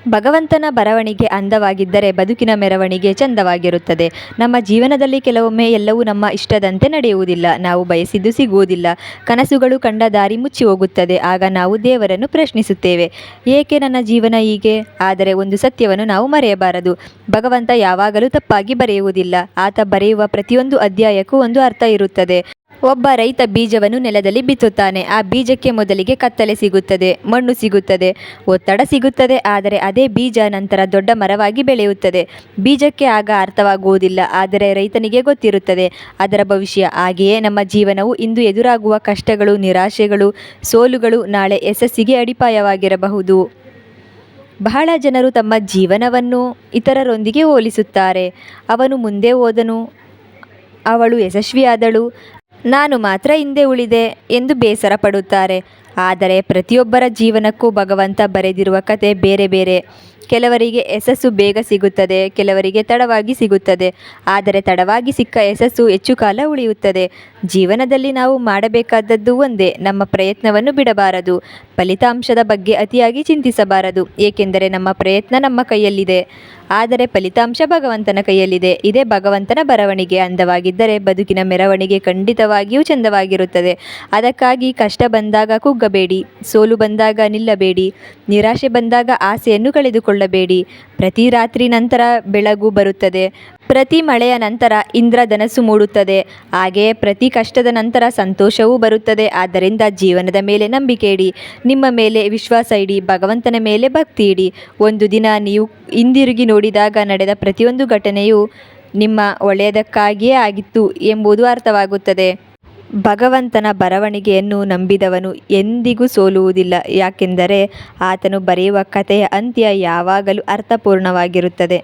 ಭಗವಂತನ ಬರವಣಿಗೆ ಅಂದವಾಗಿದ್ದರೆ ಬದುಕಿನ ಮೆರವಣಿಗೆ ಚಂದವಾಗಿರುತ್ತದೆ. ನಮ್ಮ ಜೀವನದಲ್ಲಿ ಕೆಲವೊಮ್ಮೆ ಎಲ್ಲವೂ ನಮ್ಮ ಇಷ್ಟದಂತೆ ನಡೆಯುವುದಿಲ್ಲ. ನಾವು ಬಯಸಿದ್ದು ಸಿಗುವುದಿಲ್ಲ. ಕನಸುಗಳು ಕಂಡ ದಾರಿ ಮುಚ್ಚಿ ಹೋಗುತ್ತದೆ. ಆಗ ನಾವು ದೇವರನ್ನು ಪ್ರಶ್ನಿಸುತ್ತೇವೆ, ಏಕೆ ನನ್ನ ಜೀವನ ಹೀಗೆ? ಆದರೆ ಒಂದು ಸತ್ಯವನ್ನು ನಾವು ಮರೆಯಬಾರದು. ಭಗವಂತ ಯಾವಾಗಲೂ ತಪ್ಪಾಗಿ ಬರೆಯುವುದಿಲ್ಲ. ಆತ ಬರೆಯುವ ಪ್ರತಿಯೊಂದು ಅಧ್ಯಾಯಕ್ಕೂ ಒಂದು ಅರ್ಥ ಇರುತ್ತದೆ. ಒಬ್ಬ ರೈತ ಬೀಜವನ್ನು ನೆಲದಲ್ಲಿ ಬಿತ್ತುತ್ತಾನೆ. ಆ ಬೀಜಕ್ಕೆ ಮೊದಲಿಗೆ ಕತ್ತಲೆ ಸಿಗುತ್ತದೆ, ಮಣ್ಣು ಸಿಗುತ್ತದೆ, ಒತ್ತಡ ಸಿಗುತ್ತದೆ. ಆದರೆ ಅದೇ ಬೀಜ ನಂತರ ದೊಡ್ಡ ಮರವಾಗಿ ಬೆಳೆಯುತ್ತದೆ. ಬೀಜಕ್ಕೆ ಆಗ ಅರ್ಥವಾಗುವುದಿಲ್ಲ, ಆದರೆ ರೈತನಿಗೆ ಗೊತ್ತಿರುತ್ತದೆ ಅದರ ಭವಿಷ್ಯ. ಹಾಗೆಯೇ ನಮ್ಮ ಜೀವನವು ಇಂದು ಎದುರಾಗುವ ಕಷ್ಟಗಳು, ನಿರಾಶೆಗಳು, ಸೋಲುಗಳು ನಾಳೆ ಯಶಸ್ಸಿಗೆ ಅಡಿಪಾಯವಾಗಿರಬಹುದು. ಬಹಳ ಜನರು ತಮ್ಮ ಜೀವನವನ್ನು ಇತರರೊಂದಿಗೆ ಹೋಲಿಸುತ್ತಾರೆ. ಅವನು ಮುಂದೆ ಹೋದನು, ಅವಳು ಯಶಸ್ವಿಯಾದಳು, ನಾನು ಮಾತ್ರ ಹಿಂದೆ ಉಳಿದೆ ಎಂದು ಬೇಸರ ಪಡುತ್ತಾರೆ. ಆದರೆ ಪ್ರತಿಯೊಬ್ಬರ ಜೀವನಕ್ಕೂ ಭಗವಂತ ಬರೆದಿರುವ ಕತೆ ಬೇರೆ ಬೇರೆ. ಕೆಲವರಿಗೆ ಯಶಸ್ಸು ಬೇಗ ಸಿಗುತ್ತದೆ, ಕೆಲವರಿಗೆ ತಡವಾಗಿ ಸಿಗುತ್ತದೆ. ಆದರೆ ತಡವಾಗಿ ಸಿಕ್ಕ ಯಶಸ್ಸು ಹೆಚ್ಚು ಕಾಲ ಉಳಿಯುತ್ತದೆ. ಜೀವನದಲ್ಲಿ ನಾವು ಮಾಡಬೇಕಾದದ್ದು ಒಂದೇ, ನಮ್ಮ ಪ್ರಯತ್ನವನ್ನು ಬಿಡಬಾರದು. ಫಲಿತಾಂಶದ ಬಗ್ಗೆ ಅತಿಯಾಗಿ ಚಿಂತಿಸಬಾರದು, ಏಕೆಂದರೆ ನಮ್ಮ ಪ್ರಯತ್ನ ನಮ್ಮ ಕೈಯಲ್ಲಿದೆ, ಆದರೆ ಫಲಿತಾಂಶ ಭಗವಂತನ ಕೈಯಲ್ಲಿದೆ. ಇದೇ ಭಗವಂತನ ಬರವಣಿಗೆ ಅಂದವಾಗಿದ್ದರೆ ಬದುಕಿನ ಮೆರವಣಿಗೆ ಖಂಡಿತವಾಗಿಯೂ ಚಂದವಾಗಿರುತ್ತದೆ. ಅದಕ್ಕಾಗಿ ಕಷ್ಟ ಬಂದಾಗ ಕುಗ್ಗಬೇಡಿ, ಸೋಲು ಬಂದಾಗ ನಿಲ್ಲಬೇಡಿ, ನಿರಾಶೆ ಬಂದಾಗ ಆಸೆಯನ್ನು ಕಳೆದುಕೊಳ್ಳಬೇಡಿ. ಪ್ರತಿ ರಾತ್ರಿ ನಂತರ ಬೆಳಗು ಬರುತ್ತದೆ, ಪ್ರತಿ ಮಳೆಯ ನಂತರ ಇಂದ್ರಧನಸ್ಸು ಮೂಡುತ್ತದೆ. ಹಾಗೆಯೇ ಪ್ರತಿ ಕಷ್ಟದ ನಂತರ ಸಂತೋಷವೂ ಬರುತ್ತದೆ. ಆದ್ದರಿಂದ ಜೀವನದ ಮೇಲೆ ನಂಬಿಕೆ ಇಡಿ, ನಿಮ್ಮ ಮೇಲೆ ವಿಶ್ವಾಸ ಇಡಿ, ಭಗವಂತನ ಮೇಲೆ ಭಕ್ತಿ ಇಡಿ. ಒಂದು ದಿನ ನೀವು ಹಿಂದಿರುಗಿ ನೋಡಿದಾಗ ನಡೆದ ಪ್ರತಿಯೊಂದು ಘಟನೆಯು ನಿಮ್ಮ ಒಳ್ಳೆಯದಕ್ಕಾಗಿಯೇ ಆಗಿತ್ತು ಎಂಬುದು ಅರ್ಥವಾಗುತ್ತದೆ. ಭಗವಂತನ ಬರವಣಿಗೆಯನ್ನು ನಂಬಿದವನು ಎಂದಿಗೂ ಸೋಲುವುದಿಲ್ಲ, ಯಾಕೆಂದರೆ ಆತನು ಬರೆಯುವ ಕಥೆಯ ಅಂತ್ಯ ಯಾವಾಗಲೂ ಅರ್ಥಪೂರ್ಣವಾಗಿರುತ್ತದೆ.